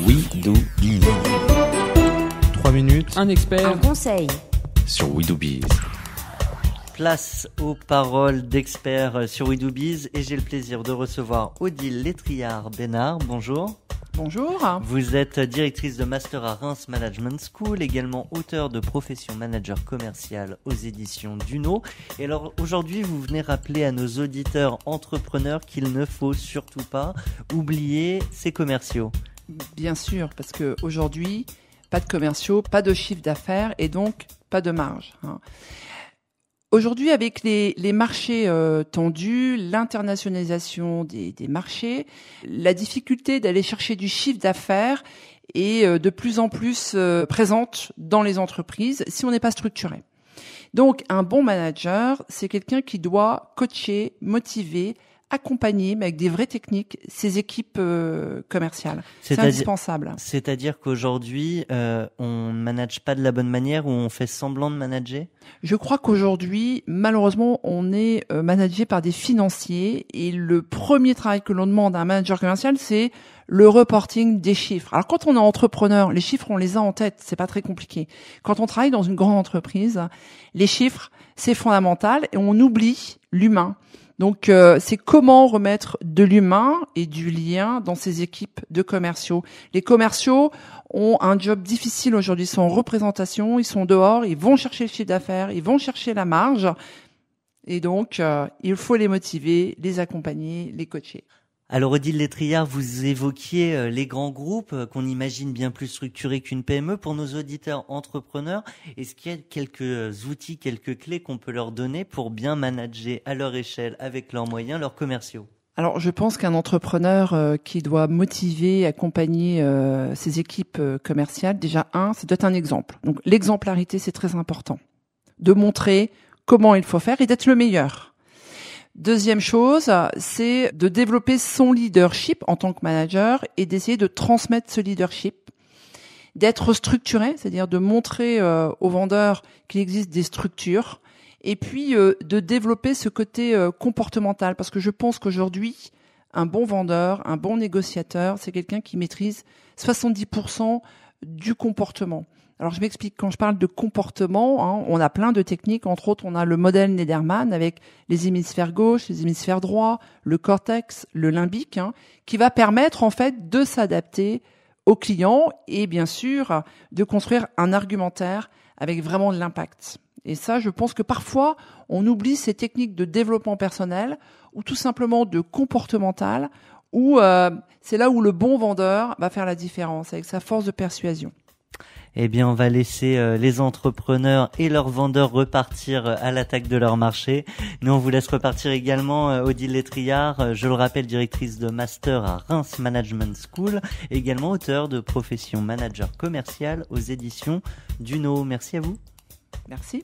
We Do Biz. 3 minutes. Un expert. Un conseil. Sur We Do Biz. Place aux paroles d'experts sur We Do Biz et j'ai le plaisir de recevoir Odile Létriard-Bénard. Bonjour. Bonjour. Vous êtes directrice de Master à Reims Management School, également auteur de Profession Manager Commercial aux éditions Duno. Et alors aujourd'hui, vous venez rappeler à nos auditeurs entrepreneurs qu'il ne faut surtout pas oublier ces commerciaux. Bien sûr, parce qu'aujourd'hui, pas de commerciaux, pas de chiffre d'affaires et donc pas de marge. Aujourd'hui, avec les marchés tendus, l'internationalisation des marchés, la difficulté d'aller chercher du chiffre d'affaires est de plus en plus présente dans les entreprises si on n'est pas structuré. Donc, un bon manager, c'est quelqu'un qui doit coacher, motiver, accompagner, mais avec des vraies techniques, ses équipes commerciales. C'est indispensable. C'est-à-dire qu'aujourd'hui, on ne manage pas de la bonne manière ou on fait semblant de manager ? Je crois qu'aujourd'hui, malheureusement, on est managé par des financiers et le premier travail que l'on demande à un manager commercial, c'est le reporting des chiffres. Alors quand on est entrepreneur, les chiffres, on les a en tête, c'est pas très compliqué. Quand on travaille dans une grande entreprise, les chiffres, c'est fondamental et on oublie l'humain. Donc, c'est comment remettre de l'humain et du lien dans ces équipes de commerciaux. Les commerciaux ont un job difficile aujourd'hui, ils sont en représentation, ils sont dehors, ils vont chercher le chiffre d'affaires, ils vont chercher la marge. Et donc, il faut les motiver, les accompagner, les coacher. Alors Odile Létriard, vous évoquiez les grands groupes qu'on imagine bien plus structurés qu'une PME. Pour nos auditeurs entrepreneurs, est-ce qu'il y a quelques outils, quelques clés qu'on peut leur donner pour bien manager à leur échelle, avec leurs moyens, leurs commerciaux ? Alors je pense qu'un entrepreneur qui doit motiver, accompagner ses équipes commerciales, déjà ça doit être un exemple. Donc l'exemplarité, c'est très important. De montrer comment il faut faire et d'être le meilleur. Deuxième chose, c'est de développer son leadership en tant que manager et d'essayer de transmettre ce leadership, d'être structuré, c'est-à-dire de montrer aux vendeurs qu'il existe des structures et puis de développer ce côté comportemental parce que je pense qu'aujourd'hui, un bon vendeur, un bon négociateur, c'est quelqu'un qui maîtrise 70% du comportement. Alors je m'explique, quand je parle de comportement, on a plein de techniques, entre autres on a le modèle Nederman avec les hémisphères gauche, les hémisphères droit, le cortex, le limbique, qui va permettre en fait de s'adapter aux clients et bien sûr de construire un argumentaire avec vraiment de l'impact. Et ça, je pense que parfois on oublie ces techniques de développement personnel ou tout simplement de comportemental où c'est là où le bon vendeur va faire la différence avec sa force de persuasion. Eh bien, on va laisser les entrepreneurs et leurs vendeurs repartir à l'attaque de leur marché. Nous, on vous laisse repartir également, Odile Létriard, je le rappelle, directrice de Master à Reims Management School, également auteur de Profession Manager Commercial aux éditions Duno. Merci à vous. Merci.